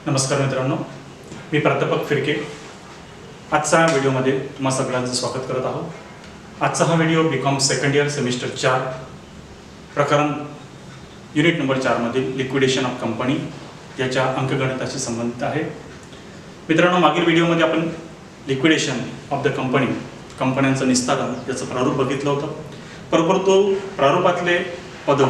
नमस्कार मित्रांनो, मी प्राध्यापक फिरके आजच्या व्हिडिओमध्ये तुम्हा सगळ्यांचं स्वागत करत आहोत। आजचा हा video BCom second year semester 4 प्रकरण युनिट नंबर 4 मधील लिक्विडेशन ऑफ कंपनी याच्या अंकगणिताशी संबंधित आहे। मित्रांनो, मागील व्हिडिओमध्ये आपण लिक्विडेशन ऑफ द कंपन्यांचं निस्तारण याचं प्रारूप बघितलं होतं। बरोबर तो प्रारूपातले पद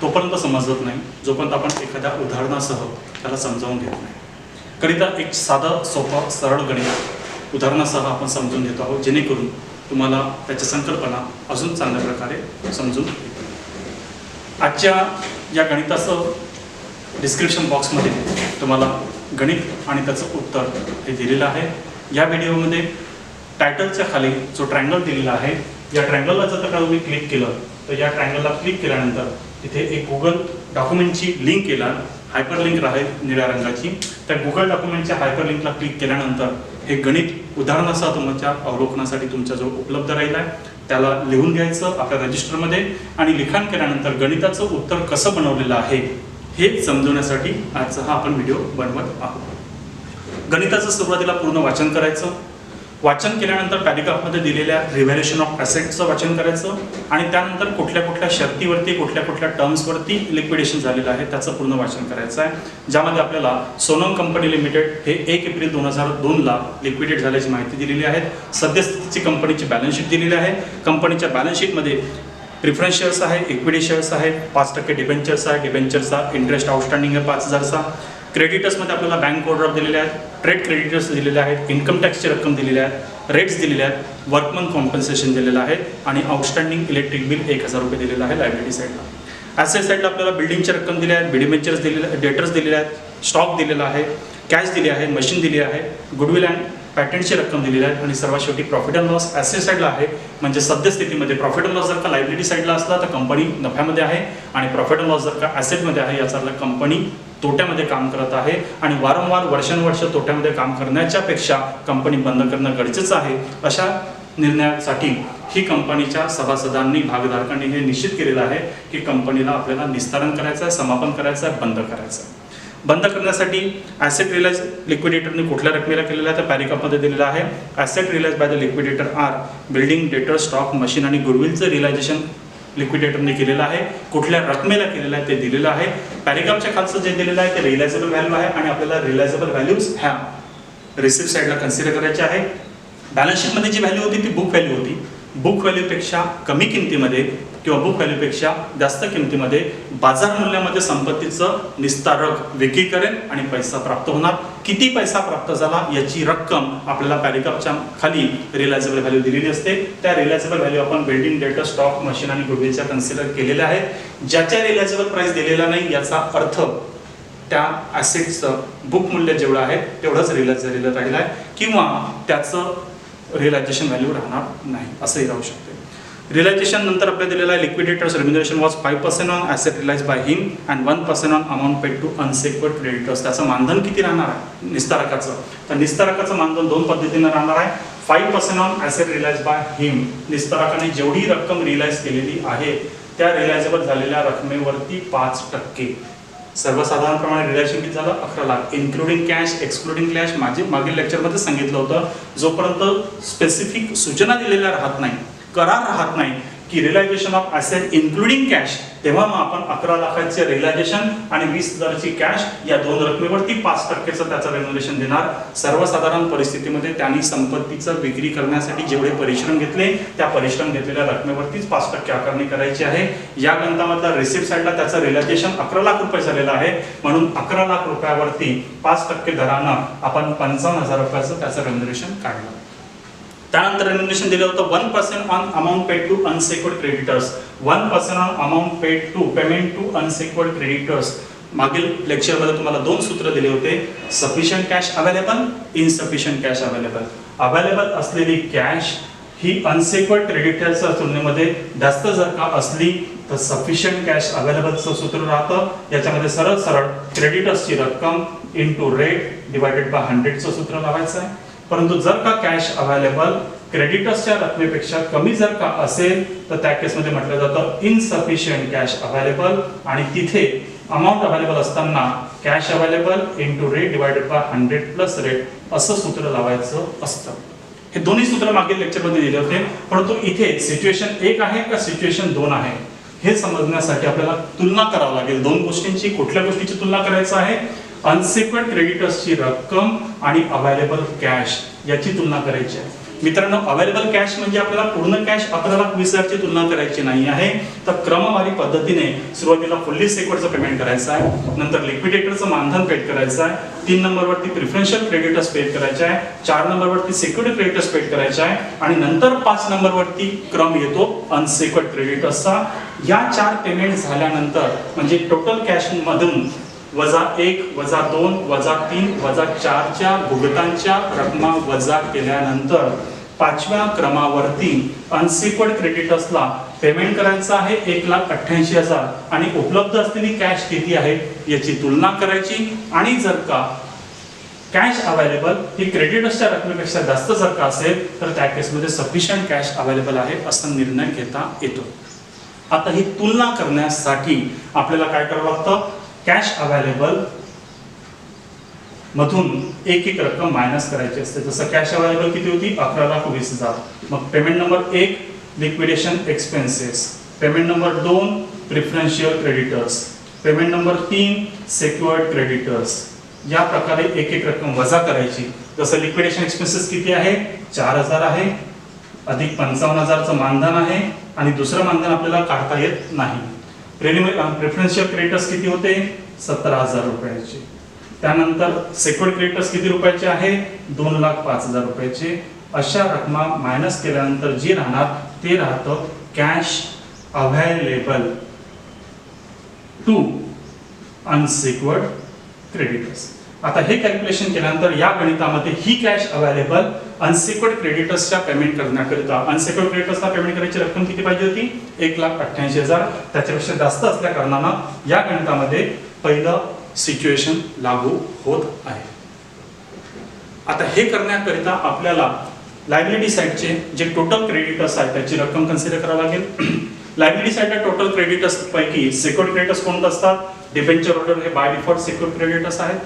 तोपर्यंत समजत नाही जोपर्यंत आपण एखाद्या उदाहरणासह त्याला समजावून घेत नाही। करिता एक साधं सोपं सरळ गणित उदाहरणासह आपण समजून घेतो आहोत, जेणेकरून तुम्हाला त्याची संकल्पना अजून चांगल्या प्रकारे समजून येईल। आजच्या या गणिताचं डिस्क्रिप्शन बॉक्समध्ये तुम्हाला गणित आणि त्याचं उत्तर हे दिलेलं आहे। या व्हिडिओमध्ये टायटलच्या खाली जो ट्रायंगल दिलेला आहे, या ट्रायंगलला जर का तुम्ही क्लिक केलं तर या ट्रायंगलला क्लिक केल्यानंतर तिथे एक गुगल डॉक्युमेंटची लिंक केला, हायपरलिंक राहील निळ्या रंगाची। त्या गुगल डॉक्युमेंटच्या हायपरलिंकला क्लिक केल्यानंतर हे गणित उदाहरणासह तुमच्या अवलोकनासाठी तुमच्याजवळ उपलब्ध राहील आहे। त्याला लिहून घ्यायचं आपल्या रजिस्टरमध्ये आणि लिखाण केल्यानंतर गणिताचं उत्तर कसं बनवलेलं आहे हे समजवण्यासाठी आजचा हा आपण व्हिडिओ बनवत आहोत। गणिताचं सुरुवातीला पूर्ण वाचन करायचं। वाचन केल्यानंतर पॅराग्राफमध्ये दिलेल्या रिव्हॅल्युएशन ऑफ ॲसेटचं वाचन करायचं आणि त्यानंतर कुठल्या कुठल्या शर्तीवरती कुठल्या कुठल्या टर्म्सवरती लिक्विडेशन झालेलं आहे त्याचं पूर्ण वाचन करायचं आहे। ज्यामध्ये आपल्याला सोनम कंपनी लिमिटेड हे 1 एप्रिल 2002ला लिक्विडेट झाल्याची माहिती दिलेली आहे। सद्यस्थितीची कंपनीची बॅलन्स शीट दिलेली आहे। कंपनीच्या बॅलन्स शीटमध्ये प्रिफरन्स शेअर्स आहे, इक्विटी शेअर्स आहे, 5% डिबेंचर्स आहे, डिबेंचरचा इंटरेस्ट आउटस्टँडिंग आहे 5000चा। क्रेडिटर्समध्ये आपल्याला बँक ओव्हरड्राफ्ट दिलेले आहेत, ट्रेड क्रेडिटर्स दिलेले आहेत, इन्कम टॅक्सची रक्कम दिलेली आहे, रेट्स दिलेले आहेत, वर्कमन कॉम्पन्सेशन दिलेलं आहे आणि आउटस्टँडिंग इलेक्ट्रिक बिल 1000 रुपये दिलेलं आहे लायबिलिटी साईडला। ॲसेट साईडला आपल्याला बिल्डिंगची रक्कम दिली आहे, डिबेंचर्स दिलेले, डेटर्स दिलेले आहेत, स्टॉक दिलेला आहे, कॅश दिली आहे, मशीन दिली आहे, गुडविल अँड पॅटंटची रक्कम दिलेली आहे आणि सर्वात शेवटी प्रॉफिट अँड लॉस ॲसेट साईडला आहे। म्हणजे सद्यस्थितीमध्ये प्रॉफिट अँड लॉस जर का लायबिलिटी साईडला असला तर कंपनी नफ्यामध्ये आहे आणि प्रॉफिट अँड लॉस जर का ॲसेटमध्ये आहे याचा अर्थ कंपनी तोट्यामध्ये काम करत आहे आणि वारंवार वर्षानुवर्ष तोट्यामध्ये काम करण्याच्या पेक्षा कंपनी बंद करणं गरजेचं आहे। अशा निर्णयासाठी ही कंपनीच्या सभासदांनी भागधारकांनी हे निश्चित केलेलं आहे की कंपनीला आपल्याला निस्तारण करायचं आहे, समापन करायचं आहे, बंद करायचं आहे। बंद करण्यासाठी ॲसेट रिअलाइज लिक्विडेटरने कुठल्या रकमेला केलेला आहे तर पॅरिग्राफमध्ये दिलेला आहे, asset realise by the liquidator are building, debtor, stock, machine आणि गुडविलचं रिअलायझेशन लिक्विडेटरने केलेलं आहे। कुठल्या रकमेला केलेलं आहे ते दिलेलं आहे। पॅरिग्राफच्या खालचं जे दिलेलं आहे ते रिअलायझेबल व्हॅल्यू आहे आणि आपल्याला रिअलायझेबल व्हॅल्यूज ह्या रिसिप्ट साईडला कन्सिडर करायचे आहे। बॅलन्स शीटमध्ये जी व्हॅल्यू होती ती बुक व्हॅल्यू होती। बुक व्हॅल्यूपेक्षा कमी किमतीमध्ये किंवा बुक व्हॅल्यूपेक्षा जास्त किमतीमध्ये बाजार मूल्यामध्ये संपत्तीचं निस्तारक विक्री करेल आणि पैसा प्राप्त होणार। किती पैसा प्राप्त झाला याची रक्कम आपल्याला पॅरिग्राफच्या खाली रिअलायझेबल व्हॅल्यू दिलेली असते। त्या रिअलायझेबल व्हॅल्यू आपण बिल्डिंग, डेटर, स्टॉक, मशीन आणि गुडविलच्या कन्सिडर केलेल्या आहेत। ज्याच्या रिअलायझेबल प्राइस दिलेला नाही याचा अर्थ त्या ॲसेटचं बुक मूल्य जेवढं आहे तेवढंच रिअलाइज झालेलं राहिलं आहे किंवा त्याचं रिअलायझेशन व्हॅल्यू राहणार नाही असंही राहू शकते। रिअलायझेशन नंतर आपल्याला दिलेला आहे liquidator's remuneration was 5% on asset realise by him and 1% on amount paid to unsecured creditors. त्याचं मानधन किती राहणार आहे निस्तारकाचं, तर निस्तारकाचं मानधन 2 पद्धतीनं राहणार आहे। 5% on asset realise by him, निस्तारकाने जेवढी रक्कम रिअलाइज केलेली आहे त्या रिअलायझेबल झालेल्या रकमेवरती 5%। सर्वसाधारणप्रमाणे रिअलायझेशन किती झालं 11 lakh, including cash excluding cash. मागील लेक्चरमध्ये सांगितलं होतं जोपर्यंत स्पेसिफिक सूचना दिलेल्या राहत नाही, करार राहत नाही की realisation of asset including cash, तेव्हा मग आपण 11 लाखाचे रिअलायझेशन आणि 20,000ची कॅश या दोन रकमेवरती 5%चं त्याचं रेम्युनरेशन देणार। सर्वसाधारण परिस्थितीमध्ये त्यांनी संपत्तीचं विक्री करण्यासाठी जेवढे परिश्रम घेतले त्या परिश्रम घेतलेल्या रकमेवरतीच 5% आकारणी करायची आहे। या ग्रंथामधला रिसिप्ट साईडला त्याचं रिअलायझेशन 11 लाख रुपये झालेलं आहे, म्हणून 11 लाख रुपयावरती 5% दरानं आपण 55,000 रुपयाचं त्याचं रेम्युनरेशन काढलं। त्यानंतर रेम्युनरेशन दिलं होतं 1% on amount paid to unsecured creditors, 1% on amount paid to payment to unsecured creditors. मागील लेक्चरमध्ये तुम्हाला 2 सूत्र दिले होते, sufficient cash available, insufficient cash available. Available असलेली कॅश ही अनसेक्युअर्ड क्रेडिटर्सच्या तुलनेमध्ये जास्त जर का असली तर सफिशियंट कॅश अवेलेबलचं सूत्र राहतं। याच्यामध्ये सरळ सरळ क्रेडिटर्सची रक्कम इंटू रेट डिवायडेड बाय 100चं सूत्र लावायचं आहे। परंतु जर का कॅश अवेलेबल क्रेडिटर्सच्या रकमेपेक्षा कमी जर का असेल तर त्या केसमध्ये म्हटलं जातं इनसफिशियंट कॅश अवेलेबल आणि तिथे अमाऊंट अवेलेबल असताना cash available into rate divided by 100 plus rate असं सूत्र लावायचं असतं. हे दोन्ही सूत्र मागील लेक्चरमध्ये दिले होते, परंतु इथे सिच्युएशन 1 आहे का सिच्युएशन 2 आहे हे समजण्यासाठी आपल्याला तुलना करावी लागेल. दोन गोष्टींची. कुठल्या गोष्टीची तुलना करायचं आहे? अनसिक्युअर्ड क्रेडिटर्सची रक्कम आणि अवेलेबल कॅश याची तुलना करायची आहे. मित्रांनो, अवेलेबल कॅश म्हणजे आपल्याला पूर्ण कॅश 11,20,000 ची तुलना करायची नाही आहे, तर क्रमवारी पद्धतीने सुरुवातीला फुल्ली सेक्युअर्डचं पेमेंट करायचं आहे, नंतर लिक्विडेटरचं मानधन पेड करायचं आहे, 3 नंबरवरती प्रिफरन्शियल क्रेडिटर्स पेड करायचे आहे, 4 नंबरवरती सिक्युरिटी क्रेडिटर्स पेड करायचे आहे आणि नंतर 5 नंबरवरती क्रम येतो अनसिक्युअर्ड क्रेडिटर्सचा. या 4 पेमेंट झाल्यानंतर म्हणजे टोटल कॅश मधून वजा 1 वजा 2 वजा 3 वजा 4 च्या भुगतांच्या रकमा वजा केल्यानंतर 5व्या क्रमावरती अनसिक्युअर्ड क्रेडिटर्सला पेमेंट करायचं आहे 1,88,000 आणि उपलब्ध असलेली कॅश किती आहे याची तुलना करायची. आणि जर का कॅश अवेलेबल ही क्रेडिटर्सच्या रकमेपेक्षा जास्त जर का असेल तर त्या केसमध्ये सफिशियंट कॅश अवेलेबल आहे असा निर्णय घेता येतो. आता ही तुलना करण्यासाठी आपल्याला काय करावं लागतं? कॅश अवेलेबल मधून एक एक रक्कम मायनस करायची असते. जसं कॅश अवेलेबल किती होती? 11,20,000. मग payment number 1 liquidation expenses, payment number 2 preferential creditors, payment number 3 secured creditors. या प्रकारे एक एक रक्कम वजा करायची. जसं लिक्विडेशन एक्सपेन्सेस किती आहे? 4,000 आहे, अधिक 55,000चं मानधन आहे आणि दुसरं मानधन आपल्याला काढता येत नाही. प्रिफरन्शियल क्रेडिटर्स किती होते? 17,000 रुपयाचे. त्यानंतर सेक्युअर्ड क्रेडिटर्स किती रुपयाचे आहे? 2,05,000 रुपयाचे. अशा रकमा मायनस केल्यानंतर जे राहणार ते राहतं cash available to unsecured creditors. आता हे कॅल्क्युलेशन केल्यानंतर या गणितामध्ये ही कॅश अवेलेबल अनसिक्युअर्ड क्रेडिटर्सच्या पेमेंट करण्याकरिता अनसिक्युअर्ड क्रेडिटर्सला पेमेंट करायची रक्कम किती पाहिजे होती? 1,88,000. त्याच्यापेक्षा जास्त असल्या कारणानं या गणितामध्ये पहिलं सिच्युएशन लागू होत आहे. आता हे करण्याकरिता आपल्याला लायबिलिटी साइडचे जे टोटल क्रेडिटर्स आहेत त्याची रक्कम कन्सिडर करावी लागेल. लायबिलिटी साइडच्या टोटल क्रेडिटर्स पैकी सेक्युअर्ड क्रेडिटर्स कोणते असतात? डिबेंचर होल्डर हे बाय डिफॉल्ट सेक्युअर्ड क्रेडिटर्स आहेत.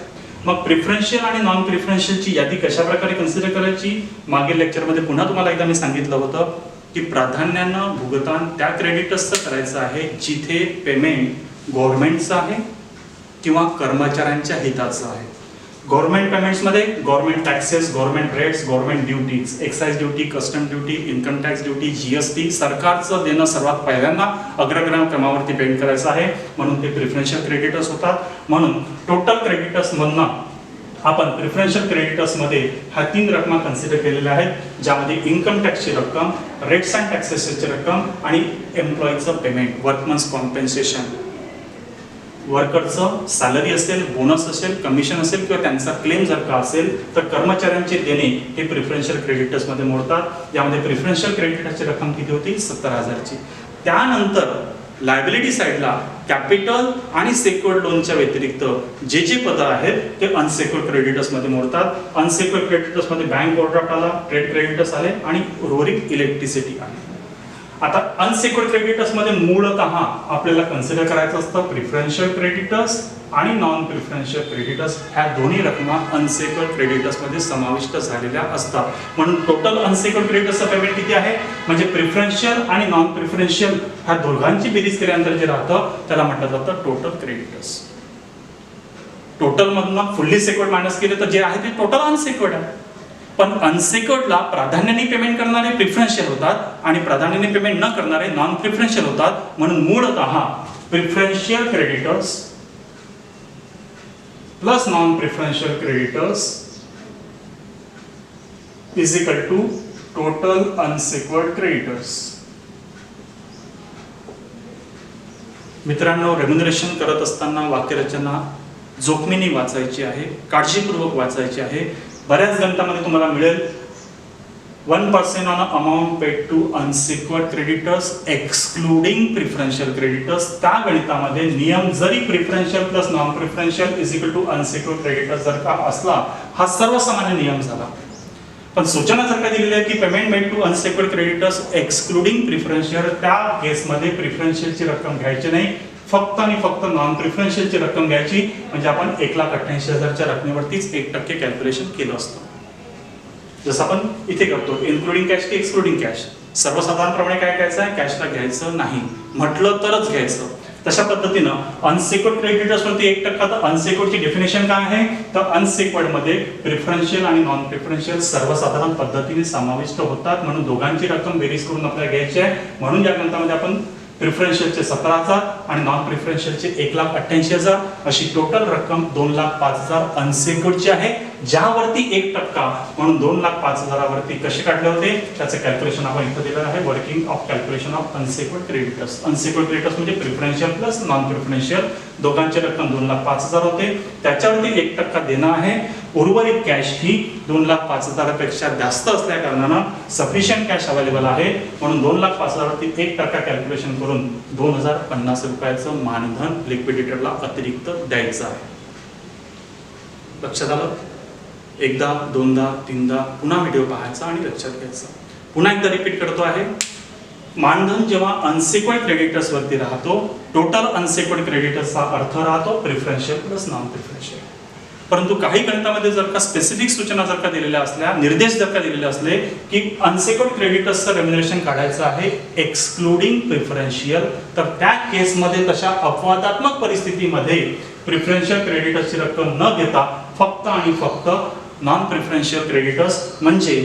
मग प्रिफरन्शियल आणि नॉन प्रिफरन्शियलची यादी कशा प्रकारे कन्सिडर करायची? मागील लेक्चरमध्ये पुन्हा तुम्हाला एकदा मी सांगितलं होतं की प्राधान्यानं भुगतान त्या क्रेडिटर्सचं करायचं आहे जिथे पेमेंट गव्हर्नमेंटचं आहे किंवा कर्मचाऱ्यांच्या हिताचं आहे. गव्हर्नमेंट पेमेंट्समध्ये government taxes, government rates, government duties, excise duty, custom duty, income tax duty, GST सरकारचं देणं सर्वात पहिल्यांदा अग्रक्रम क्रमावरती पेमेंट करायचं आहे, म्हणून ते प्रिफरन्शियल क्रेडिटर्स होतात. म्हणून टोटल क्रेडिटर्स मधनं आपण प्रिफरन्शियल क्रेडिटर्स मध्ये ह्या 3 रकमा कन्सिडर केलेल्या आहेत, ज्यामध्ये इन्कम टॅक्सची रक्कम, रेट्स अँड टॅक्सेसची रक्कम आणि एम्प्लॉईचं पेमेंट, वर्कमन्स कॉम्पेन्सेशन. वर्करचं सॅलरी असेल, बोनस असेल, कमिशन असेल किंवा त्यांचा क्लेम जर का असेल तर कर्मचाऱ्यांचे देणे हे प्रिफरन्शियल क्रेडिटर्स मध्ये मोडतात. यामध्ये प्रिफरन्शियल क्रेडिटर्सची रक्कम किती होती? 17,000ची. त्यानंतर लायबिलिटी साइडला कॅपिटल आणि सेक्युअर्ड लोनच्या व्यतिरिक्त जे जे पद आहेत ते अनसेक्युअर्ड क्रेडिटर्स मध्ये मोडतात. अनसेक्युअर्ड क्रेडिटर्स मध्ये बँक ओव्हरड्राफ्ट आला, ट्रेड क्रेडिटर्स आले आणि उर्वरित इलेक्ट्रिसिटी आली. आता अनसेक्युअर्ड क्रेडिटर्स मध्ये मूळतः आपल्याला कन्सिडर करायचं असतं प्रिफरन्शियल क्रेडिटर्स आणि नॉन प्रिफरन्शियल क्रेडिटर्स. ह्या दोन्ही रकमा अनसेक्युअर्ड क्रेडिटर्स मध्ये समाविष्ट झालेल्या असतात. म्हणून टोटल अनसेक्युअर्ड क्रेडिटर्सचं पेमेंट किती आहे? म्हणजे प्रिफरन्शियल आणि नॉन प्रिफरन्शियल ह्या दोघांची बेरीज केल्यानंतर जे राहतं त्याला म्हटलं जातं टोटल क्रेडिटर्स. टोटल मधून फुल्ली सेक्युअर्ड मायनस केले तर जे आहे ते टोटल अनसेक्युअर्ड आहे. पण अनसेक्युअर्डला प्राधान्याने पेमेंट करणारे प्रिफरन्शियल होतात आणि प्राधान्याने पेमेंट न करणारे नॉन प्रिफरन्शियल होतात. म्हणून मूळतः preferential creditors plus non preferential creditors is equal to total unsecured creditors. मित्रांनो, रेम्युनरेशन करत असताना वाक्यरचना जोखमीने वाचायची आहे, काळजीपूर्वक वाचायची आहे. बऱ्याच गणितामध्ये तुम्हाला मिळेल 1% on amount paid to unsecured creditors excluding preferential creditors. त्या गणितामध्ये नियम जरी preferential plus non preferential is equal to unsecured creditors जर का असला हा सर्वसामान्य नियम झाला. पण सूचना जर का दिलेली आहे की payment made to unsecured creditors excluding preferential, त्या केसमध्ये प्रिफरन्शियलची रक्कम घ्यायची नाही, फक्त आणि फक्त नॉन प्रिफरन्शियलची रक्कम घ्यायची, म्हणजे आपण 1,88,000च्या रकमेवरतीच 1% कॅल्क्युलेशन केलं असतं. जसं आपण इथे करतो, इन्क्लुडिंग कॅश की एक्सक्लुडिंग कॅश. सर्वसाधारणप्रमाणे काय करायचं आहे, कॅशला घ्यायचं नाही, म्हटलं तरच घ्यायचं. तशा पद्धतीनं अनसेक्युर्ड क्रेडिटर्स वरती 1%. तर अनसेक्युर्डची डेफिनेशन काय आहे, तर अनसेक्युर्ड मध्ये प्रिफरन्शियल आणि नॉन प्रिफरन्शियल सर्वसाधारण पद्धतीने समाविष्ट होतात, म्हणून दोघांची रक्कम बेरीज करून आपल्याला घ्यायची आहे. म्हणून या ग्रंथामध्ये आपण प्रिफरन्शियलचे 17,000 आणि नॉन प्रिफरन्शियलचे 1,88,000 अशी टोटल रक्कम 2,05,000 अनसेक्युर्डची आहे, ज्यावरती 1% म्हणून 2,05,000 वरती कसे काढले होते त्याचं कॅल्क्युलेशन आपण इथं दिलेलं आहे. Working of calculation of unsecured creditors. Unsecured creditors म्हणजे प्रिफरन्शियल प्लस नॉन प्रिफरन्शियल दोघांची रक्कम 2,05,000 होते, त्याच्यावरती 1% देणं आहे. उर्वरित कॅश ही 2,05,000 पेक्षा जास्त असल्या कारणानं सफिशियंट कॅश अवेलेबल आहे, म्हणून 2,05,000 वरती 1% कॅल्क्युलेशन करून 2,050 रुपयाचं मानधन लिक्विडेटरला अतिरिक्त द्यायचं आहे. लक्षात आलं? एकदा, दोनदा, तीनदा पुन्हा व्हिडिओ पाहायचा आणि लक्षात घ्यायचं. पुन्हा एकदा रिपीट करतो आहे. मानधन जेव्हा अनसेक्युर्ड क्रेडिटर्स वरती राहतो, टोटल अनसेक्युर्ड क्रेडिटर्सचा अर्थ राहतो प्रिफरन्शियल प्लस नॉन प्रिफरन्शियल. परंतु काही गणितामध्ये जर का स्पेसिफिक सूचना जर का दिलेल्या असल्या, निर्देश जर का दिलेले असले की अनसेक्युर्ड क्रेडिटर्सचं रेम्युनरेशन काढायचं आहे एक्सक्लुडिंग प्रिफरन्शियल, तर त्या केसमध्ये तशा अपवादात्मक परिस्थितीमध्ये प्रिफरन्शियल क्रेडिटर्सची रक्कम न देता फक्त आणि फक्त नॉन प्रिफरन्शियल क्रेडिटर्स म्हणजे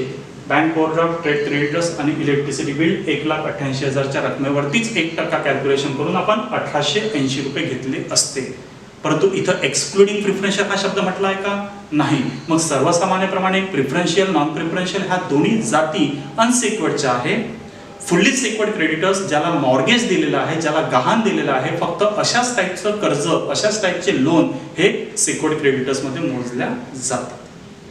बँक ओव्हरड्राफ्ट, ट्रेड क्रेडिटर्स आणि इलेक्ट्रिसिटी बिल 1,88,000च्या रकमेवरतीच 1% कॅल्क्युलेशन करून आपण 1,880 रुपये घेतले असते. परंतु इथं एक्सक्लुडिंग प्रिफरन्शियल हा शब्द म्हटला आहे का? नाही. मग सर्वसामान्यप्रमाणे प्रिफरन्शियल, नॉन प्रिफरन्शियल ह्या दोन्ही जाती अनसेक्युर्डच्या आहे. फुल्ली सेक्युर्ड क्रेडिटर्स ज्याला मॉर्गेज दिलेलं आहे, ज्याला गहाण दिलेलं आहे, फक्त अशाच टाईपचं कर्ज, अशाच टाईपचे लोन हे सेक्युर्ड क्रेडिटर्समध्ये मोजल्या जातात.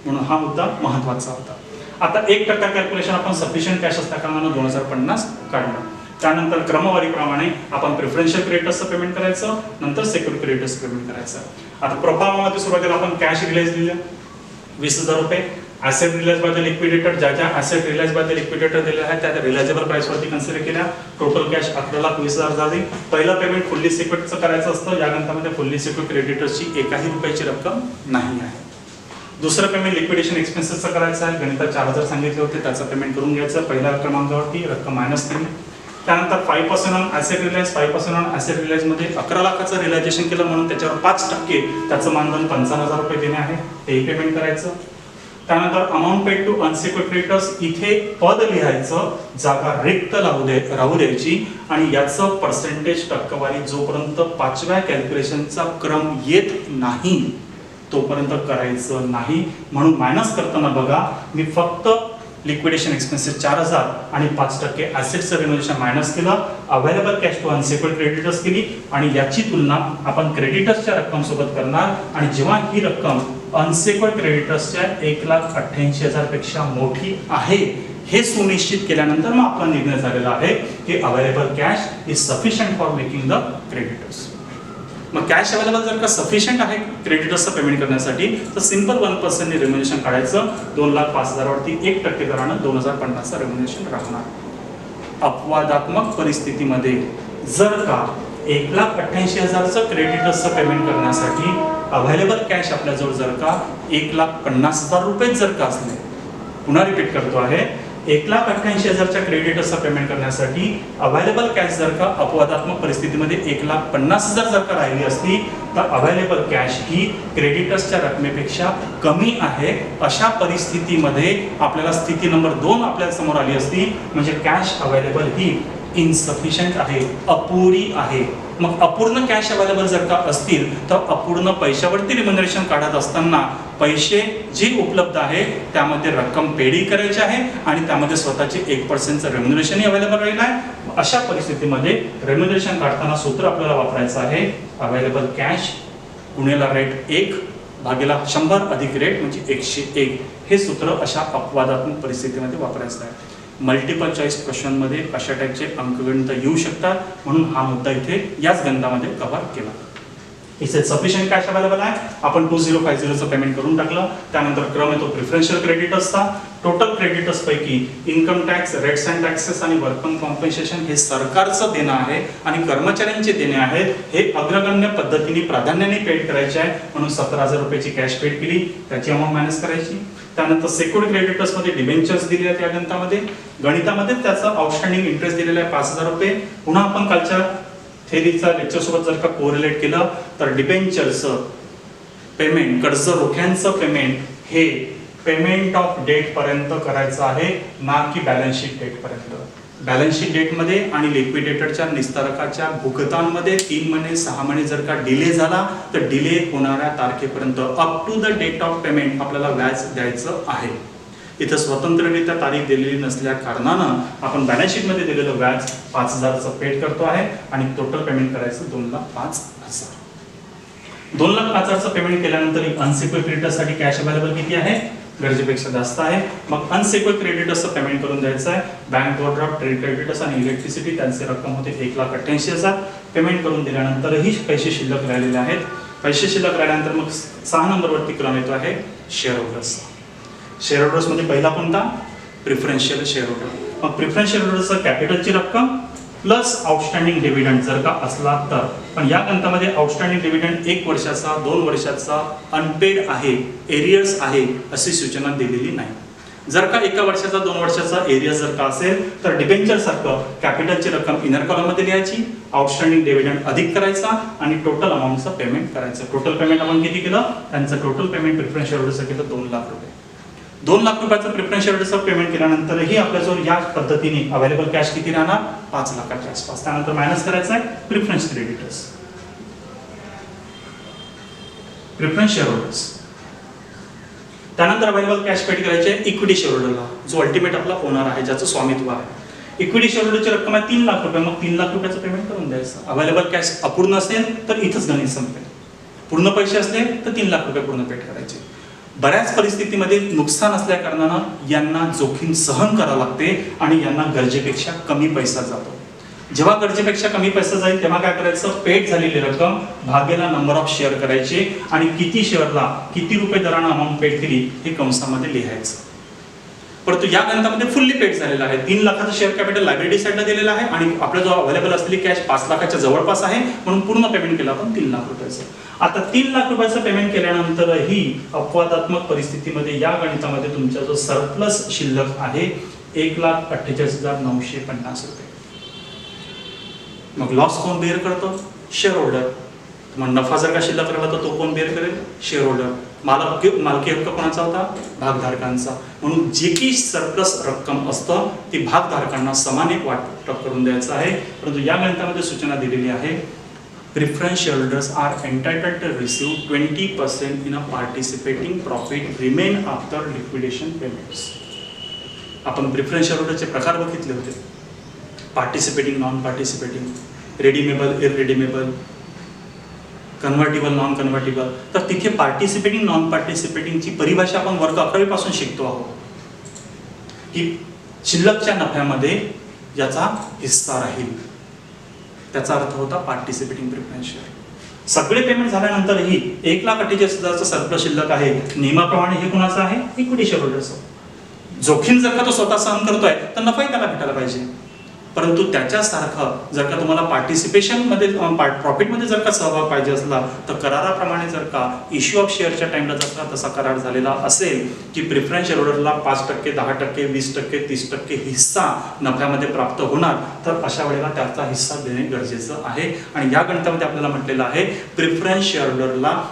म्हणून हा मुद्दा महत्वाचा होता. आता 1% कॅल्क्युलेशन आपण सफिशियंट कॅश असल्या कारणानं 2,050 काढलं. त्यानंतर क्रमवारीप्रमाणे आपण प्रिफरन्शियल क्रेडिटर्सचं पेमेंट करायचं, नंतर सेक्युर्ड क्रेडिटर्स पेमेंट करायचं. आता प्रोफार्मामध्ये सुरुवातीला आपण कॅश रिलाइज दिले 20,000 रुपये. Asset realise by the liquidator, ज्या ज्या asset realise by the liquidator दिलेल्या आहेत त्या रिलायजेबल प्राइसवरती कन्सिडर केल्या. टोटल कॅश 11,20,000 झाली. पहिलं पेमेंट फुल्ली सेक्युर्डचं करायचं असतं. या ग्रंथामध्ये फुल्ली सेक्युर्ड क्रेडिटर्सची एकाही रुपयाची रक्कम नाही आहे. दुसरं पेमेंट लिक्विडेशन एक्सपेन्सेसचं करायचं आहे. गणितात 4,000 सांगितले होते, त्याचं पेमेंट करून घ्यायचं. पहिल्या क्रमांकावरती रक्कम मायनस केली. त्यानंतर 5% on asset reliance, 5% on asset रिलायन्समध्ये 11 लाखाचं रिलायझेशन केलं, म्हणून त्याच्यावर 5% त्याचं मानधन 55,000 रुपये देणे आहे, तेही पेमेंट करायचं. त्यानंतर अमाऊंट पेड टू अनसेक्युर्ड क्रेडिटर्स, इथे पद लिहायचं, जागा रिक्त राहू द्यायची आणि याचं पर्सेंटेज टक्केवारी जोपर्यंत 5व्या कॅल्क्युलेशनचा क्रम येत नाही तोपर्यंत करायचं नाही. म्हणून मायनस करताना बघा, मी फक्त लिक्विडेशन एक्सपेन्सेस 4,000 आणि 5% ॲसेटचं रिम्युनरेशन मायनस केलं, अवेलेबल कॅश टू अनसेक्युर्ड क्रेडिटर्स केली आणि याची तुलना आपण क्रेडिटर्सच्या रक्कमसोबत करणार. आणि जेव्हा ही रक्कम अनसेक्युर्ड क्रेडिटर्सच्या 1,88,000 पेक्षा मोठी आहे हे सुनिश्चित केल्यानंतर मग आपला निर्णय झालेला आहे की available cash is sufficient for making the creditors. मग कॅश अवेलेबल जर का सफिशियंट आहे क्रेडिटर्सचं पेमेंट करण्यासाठी तर सिंपल 1% रेम्युनरेशन काढायचं. 2,05,000 वरती 1% दरानं 2,050चं रेम्युनरेशन राहणार. अपवादात्मक परिस्थितीमध्ये जर का 1,88,000चं क्रेडिटर्सचं पेमेंट करण्यासाठी अवेलेबल कॅश आपल्याजवळ जर का 1,50,000 रुपये जर का असले, पुन्हा रिपीट करतो आहे, 1,88,000च्या क्रेडिटर्सचं पेमेंट करण्यासाठी अवेलेबल कॅश जर का अपवादात्मक परिस्थितीमध्ये 1,50,000 जर का राहिली असती तर अवेलेबल कॅश ही क्रेडिटर्सच्या रकमेपेक्षा कमी आहे. अशा परिस्थितीमध्ये आपल्याला स्थिती नंबर 2 आपल्या समोर आली असती, म्हणजे कॅश अवेलेबल ही इनसफिशियंट आहे, अपुरी आहे. मग अपूर्ण कॅश अवेलेबल जर का असतील तर अपूर्ण पैशावरती रिम्युनरेशन काढत असताना पैसे जे उपलब्ध आहे त्यामध्ये रक्कम पेडी करायची आहे आणि त्यामध्ये स्वतःचे 1%चं रेम्युनरेशनही अवेलेबल राहिलं आहे. अशा परिस्थितीमध्ये रेम्युनरेशन काढताना सूत्र आपल्याला वापरायचं आहे अवेलेबल कॅश गुणिले रेट 1 भागिले 100 अधिक रेट म्हणजे 101. हे सूत्र अशा अपवादात्मक परिस्थितीमध्ये वापरायचं आहे. मल्टिपल चॉईस क्वेश्चनमध्ये अशा टाईपचे अंकगणित येऊ शकतात, म्हणून हा मुद्दा इथे याच गणितामध्ये कव्हर केला. इथे सफिशियंट कॅश अवेलेबल आहे, आपण 2050चं पेमेंट करून टाकलं. त्यानंतर क्रम येतो प्रिफरन्शियल क्रेडिटर्सचा. टोटल क्रेडिटर्स पैकी income tax, rates and taxes आणि वर्कमन कॉम्पेन्सेशन हे सरकारचं देणं आहे आणि कर्मचाऱ्यांचे देणे आहेत, हे अग्रगण्य पद्धतीने प्राधान्याने पेड करायचे आहे. म्हणून 17,000 रुपयाची कॅश पेड केली, त्याची अमाऊंट मॅनेज करायची. त्यानंतर सेक्युर्ड क्रेडिटर्स मध्ये डिबेंचर्स दिले आहेत. या गणितामध्ये त्याचा आउटस्टँडिंग इंटरेस्ट दिलेला आहे 5,000 रुपये. पुन्हा आपण कालच्या थेरीचा लेक्चर सोबत जर का कोरिलेट केलं तर डिबेंचरचं पेमेंट, कर्ज रोख्यांचं पेमेंट हे पेमेंट ऑफ डेट पर्यंत करायचं आहे, ना की बॅलन्स शीट डेट पर्यंत. बॅलन्स शीट डेट मध्ये आणि लिक्विडेटरच्या निस्तारकाच्या भुगतानमध्ये 3 महिने 6 महिने जर का डिले झाला तर डिले होणाऱ्या तारखेपर्यंत up to the date of payment आपल्याला व्याज द्यायचं आहे. इथं स्वतंत्ररित्या तारीख दिलेली नसल्या कारणानं आपण बॅलन्स शीट मध्ये दिलेलं व्याज 5,000चं पेड करतो आहे आणि टोटल पेमेंट करायचं 2,05,000. 2,05,000चं पेमेंट केल्यानंतर अनसिक्युअर्ड क्रेडिटर्ससाठी कॅश अवेलेबल किती आहे? गरजेपेक्षा जास्त आहे. मग अनसिक्युअर्ड क्रेडिटर्सचं पेमेंट करून द्यायचं आहे. बँक ओव्हरड्राफ्ट, ट्रेड क्रेडिटर्स आणि इलेक्ट्रिसिटी त्यांची रक्कम होते 1,88,000. पेमेंट करून दिल्यानंतरही पैसे शिल्लक राहिलेले आहेत. पैसे शिल्लक राहिल्यानंतर मग 6 नंबरवरती क्रम येतो आहे शेअर होल्डर्स. शेअर होल्डर्स मध्ये पहिला कोणता? प्रिफरन्शियल शेअर होल्डर. मग प्रिफरन्शियल शेअर कॅपिटलची रक्कम प्लस आउटस्टँडिंग डिव्हिडंड जर का असला तर. पण या ग्रंथामध्ये आउटस्टँडिंग डिव्हिडंड 1 वर्षाचा, 2 वर्षाचा अनपेड आहे, एरियर्स आहे अशी सूचना दिलेली नाही. जर का 1 वर्षाचा 2 वर्षाचा एरिया जर का असेल तर डिबेंचर सारखं कॅपिटलची रक्कम इनर कॉलम मध्ये लिहायची, आउटस्टँडिंग डिव्हिडंड अधिक करायचा आणि टोटल अमाऊंटचं पेमेंट करायचं. टोटल पेमेंट आपण किती केलं? त्यांचं टोटल पेमेंट प्रिफरन्शियल शेअरहोल्डरचं केलं 2 लाख रुपये. 2 लाख रुपयाचं प्रिफरन्शियल शेअरहोल्डरचं पेमेंट केल्यानंतरही आपल्याजवळ या पद्धतीने अवेलेबल कॅश किती राहणार? 5 लाखाच्या आसपास. त्यानंतर मायनस करायचं आहे प्रिफरन्स क्रेडिटर्स, प्रिफरन्स शेअरहोल्डर्स. त्यानंतर अवेलेबल कॅश पेड करायचे इक्विटी शेअरहोल्डरला, जो अल्टिमेट आपला ओनर आहे, ज्याचं स्वामित्व आहे. इक्विटी शेअरहोल्डरची रक्कम आहे 3 लाख रुपये. मग 3 लाख रुपयाचं पेमेंट करून द्यायचं. अवेलेबल कॅश अपूर्ण असेल तर इथंच गणित संपेल. पूर्ण पैसे असले तर 3 लाख रुपये पूर्ण पेड करायचे. बऱ्याच परिस्थितीमध्ये नुकसान असल्या कारणानं यांना जोखीम सहन करावं लागते आणि यांना गरजेपेक्षा कमी पैसा जातो. जेव्हा गरजेपेक्षा कमी पैसा जाईल तेव्हा काय करायचं? पेड झालेली रक्कम भागेला नंबर ऑफ शेअर करायचे आणि किती शेअरला किती रुपये दरानं अमाऊंट पेड केली हे कंसामध्ये लिहायचं. परंतु या गणितामध्ये फुल्ली पेड झालेला आहे. 3 लाखाचं शेअर कॅपिटल लायबिलिटी साईडला दिलेलं आहे आणि आपल्या जो अवेलेबल असलेली कॅश 5 लाखाच्या जवळपास आहे, म्हणून पूर्ण पेमेंट केलं आपण 3 लाख रुपयाचं. आता 3 लाख रुपयाचं पेमेंट केल्यानंतरही अपवादात्मक परिस्थितीमध्ये या गणितामध्ये तुमचा जो सरप्लस शिल्लक आहे 1,48,950 रुपये. मग लॉस कोण बेअर करतो? Share holder. मग नफा जर का शिल्लक राहिला तर तो कोण बेअर करेल? Share holder. मालकी हक्क कोणाचा होता? भागधारकांचा. म्हणून जे की सरप्लस रक्कम असतं ती भागधारकांना समाने वाटप करून द्यायचं आहे. परंतु या गणितामध्ये सूचना दिलेली आहे preference shareholders are entitled to receive 20% in a participating profit remain after liquidation payments. आपण प्रिफरन्स शेअरहोल्डरचे प्रकार बघितले होते. Participating, non participating, redeemable, irredeemable, convertible, non convertible. तर तिथे पार्टिसिपेटिंग, नॉन पार्टिसिपेटिंगची परिभाषा आपण वर्ग 11वी पासून शिकतो आहोत की शिल्लकच्या नफ्यामध्ये याचा हिस्सा राहील. त्याचा अर्थ होता पार्टिसिपेटिंग प्रिफरन्स शेअर. सगळे पेमेंट झाल्यानंतरही 1,48,000चं सरप्लस शिल्लक आहे. नियमाप्रमाणे हे कुणाचं आहे? इक्विटी शेअरहोल्डरचं. जोखीम जर का तो स्वतः सहन करतोय तर नफाही त्याला भेटायला पाहिजे. परंतु त्याच्यासारखं जर का तुम्हाला पार्टिसिपेशन मध्ये, प्रॉफिट मध्ये जर का सहभाग पाहिजे असला तर कराराप्रमाणे जर का इश्यू ऑफ शेअरच्या टाइमला जर का तसा करार झालेला असेल की प्रिफरन्स शेअरहोल्डरला 5%, 10%, 20%, 30% हिस्सा नफ्यामध्ये प्राप्त होणार, तर अशा वेळेला त्याचा हिस्सा देणे गरजेचं आहे. आणि या गणितामध्ये आपल्याला म्हटलेलं आहे प्रिफरन्स शेअरहोल्डरला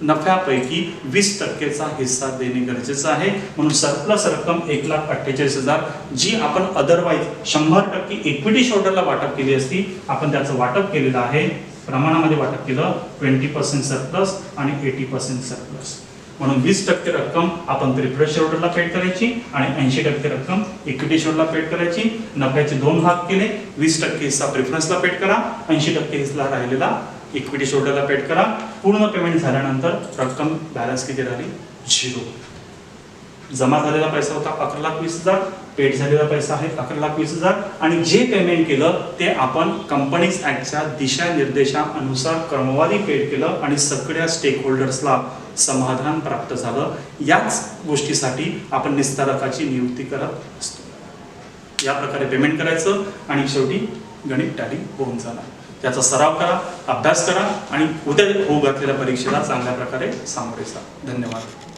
नफ्यापैकी 20%चा हिस्सा देणे गरजेचं आहे. म्हणून सरप्लस रक्कम 1,48,000 जी आपण अदरवाईज 100% इक्विटी शेअरहोल्डरला वाटप केली असती, आपण त्याचं वाटप केलेलं आहे. प्रमाणामध्ये वाटप केलं 20% सरप्लस आणि 80% सरप्लस. म्हणून 20% रक्कम आपण प्रिफरन्स शेअरहोल्डरला पेड करायची आणि 80% रक्कम इक्विटी शेअरहोल्डरला पेड करायची. नफ्याचे 2 भाग केले. 20% हिस्सा प्रिफरन्सला पेड करा, 80% हिस्सा राहिलेला इक्विटी शेअरहोल्डरला पेड करा. पूर्ण पेमेंट झाल्यानंतर रक्कम बॅलन्स किती राहिली? 0. जमा झालेला पैसा होता 11,20,000. पेड झालेला पैसा आहे 11,20,000 आणि जे पेमेंट केलं ते आपण कंपनीज ॲक्टच्या दिशानिर्देशानुसार क्रमवारी पेड केलं आणि सगळ्या स्टेक होल्डर्सला समाधान प्राप्त झालं. याच गोष्टीसाठी आपण निस्तारकाची नियुक्ती करत असतो. या प्रकारे पेमेंट करायचं आणि शेवटी गणित टॅली होऊन जाणार. त्याचा सराव करा, अभ्यास करा आणि उद्या होऊ घातलेल्या परीक्षेला चांगल्या प्रकारे सामोरे जा. धन्यवाद.